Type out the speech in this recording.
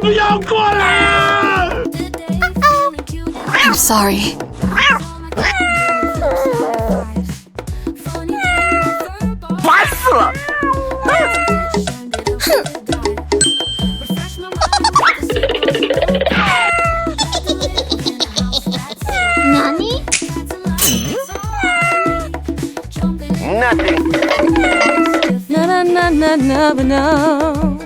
不要过来！ I'm sorry. 烦死了！Nani? Nothing. No, no, no, no, no, no.